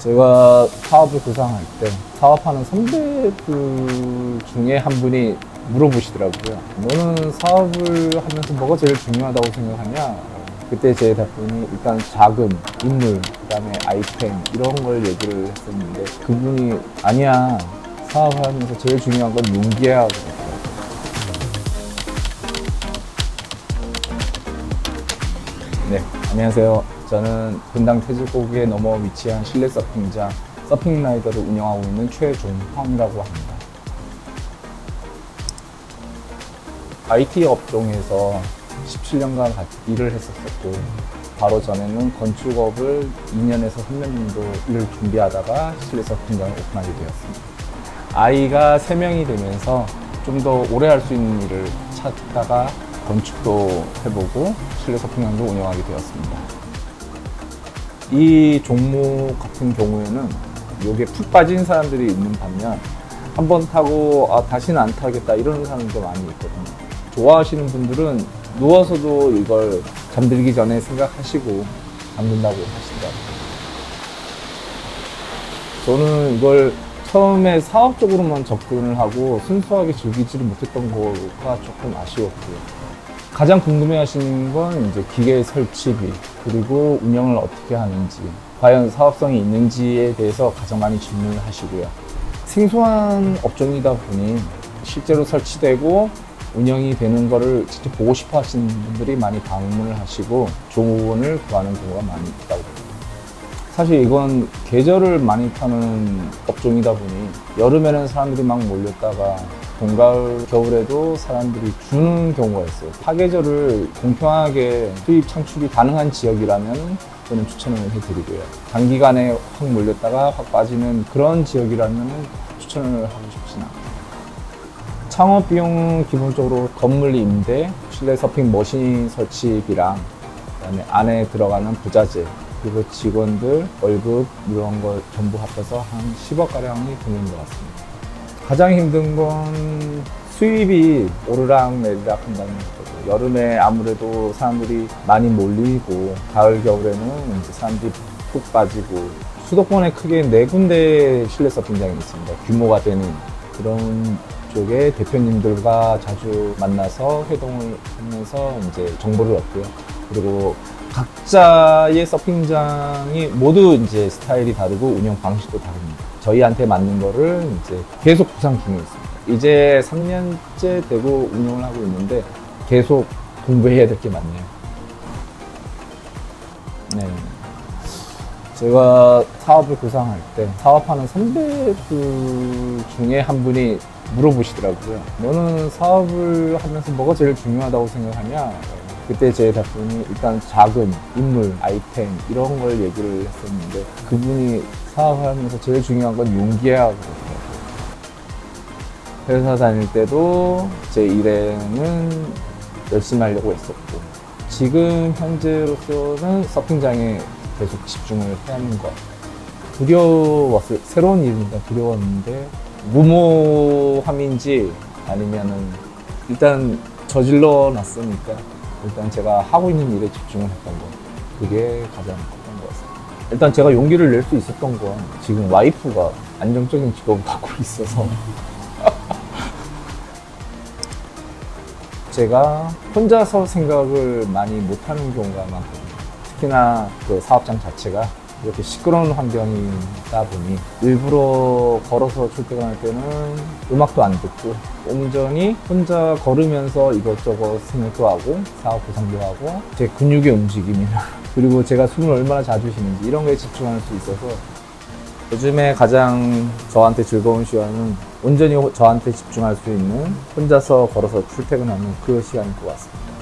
제가 사업을 구상할 때 사업하는 선배들 중에 한 분이 물어보시더라고요. 너는 사업을 하면서 뭐가 제일 중요하다고 생각하냐? 그때 제 답변이 일단 자금, 인물, 그다음에 아이템 이런 걸 얘기를 했었는데 그분이 아니야, 사업을 하면서 제일 중요한 건 용기야. 네, 안녕하세요. 저는 분당 태질고기에 넘어 위치한 실내 서핑장 서핑라이더를 운영하고 있는 최종황이라고 합니다. IT 업종에서 17년간 일을 했었고 바로 전에는 건축업을 2년에서 3년 정도를 준비하다가 실내 서핑장을 오픈하게 되었습니다. 아이가 3명이 되면서 좀 더 오래 할 수 있는 일을 찾다가 건축도 해보고 실내 서핑장도 운영하게 되었습니다. 이 종목 같은 경우에는 이게 푹 빠진 사람들이 있는 반면 한 번 타고 다시는 안 타겠다 이런 사람도 많이 있거든요. 좋아하시는 분들은 누워서도 이걸 잠들기 전에 생각하시고 잠든다고 하시더라고요. 저는 이걸 처음에 사업적으로만 접근을 하고 순수하게 즐기지를 못했던 거가 조금 아쉬웠고요. 가장 궁금해 하시는 건 이제 기계 설치비, 그리고 운영을 어떻게 하는지, 과연 사업성이 있는지에 대해서 가장 많이 질문을 하시고요. 생소한 업종이다 보니 실제로 설치되고 운영이 되는 거를 직접 보고 싶어 하시는 분들이 많이 방문을 하시고 조언을 구하는 경우가 많이 있다고 봅니다. 사실 이건 계절을 많이 타는 업종이다 보니 여름에는 사람들이 막 몰렸다가 봄, 가을, 겨울에도 사람들이 주는 경우가 있어요. 사계절을 공평하게 수입 창출이 가능한 지역이라면 저는 추천을 해드리고요. 단기간에 확 몰렸다가 확 빠지는 그런 지역이라면 추천을 하고 싶진 않아요. 창업 비용 기본적으로 건물 임대, 실내 서핑 머신 설치비랑 그다음에 안에 들어가는 부자재, 그리고 직원들 월급 이런 거 전부 합해서 한 10억 가량이 드는 것 같습니다. 가장 힘든 건 수입이 오르락 내리락 한다는 거죠. 여름에 아무래도 사람들이 많이 몰리고 가을 겨울에는 이제 사람들이 푹 빠지고 수도권에 크게 4군데 실내 서핑장이 있습니다. 규모가 되는 그런 쪽에 대표님들과 자주 만나서 회동을 하면서 이제 정보를 얻고요. 그리고 각자의 서핑장이 모두 이제 스타일이 다르고 운영 방식도 다릅니다. 저희한테 맞는 거를 이제 계속 구상 중에 있습니다. 이제 3년째 되고 운영을 하고 있는데 계속 공부해야 될 게 많네요. 네. 제가 사업을 구상할 때 사업하는 선배들 중에 한 분이 물어보시더라고요. 너는 사업을 하면서 뭐가 제일 중요하다고 생각하냐? 그때 제 답변이 일단 자금, 인물, 아이템 이런 걸 얘기를 했었는데 그분이 사업을 하면서 제일 중요한 건 용기야 그러더라고요. 회사 다닐 때도 제 일에는 열심히 하려고 했었고 지금 현재로서는 서핑장에 계속 집중을 해야 하는 것. 두려웠어요. 새로운 일이니까 두려웠는데 무모함인지 아니면은 일단 저질러 놨으니까 일단 제가 하고 있는 일에 집중을 했던 거, 그게 가장 컸던 것 같습니다. 일단 제가 용기를 낼 수 있었던 건 지금 와이프가 안정적인 직업을 갖고 있어서 제가 혼자서 생각을 많이 못하는 경우가 많거든요. 특히나 그 사업장 자체가 이렇게 시끄러운 환경이다 보니 일부러 걸어서 출퇴근할 때는 음악도 안 듣고 온전히 혼자 걸으면서 이것저것 생각도 하고 사업 구상도 하고 제 근육의 움직임이나 그리고 제가 숨을 얼마나 자주 쉬는지 이런 거에 집중할 수 있어서 요즘에 가장 저한테 즐거운 시간은 온전히 저한테 집중할 수 있는 혼자서 걸어서 출퇴근하는 그 시간일 것 같습니다.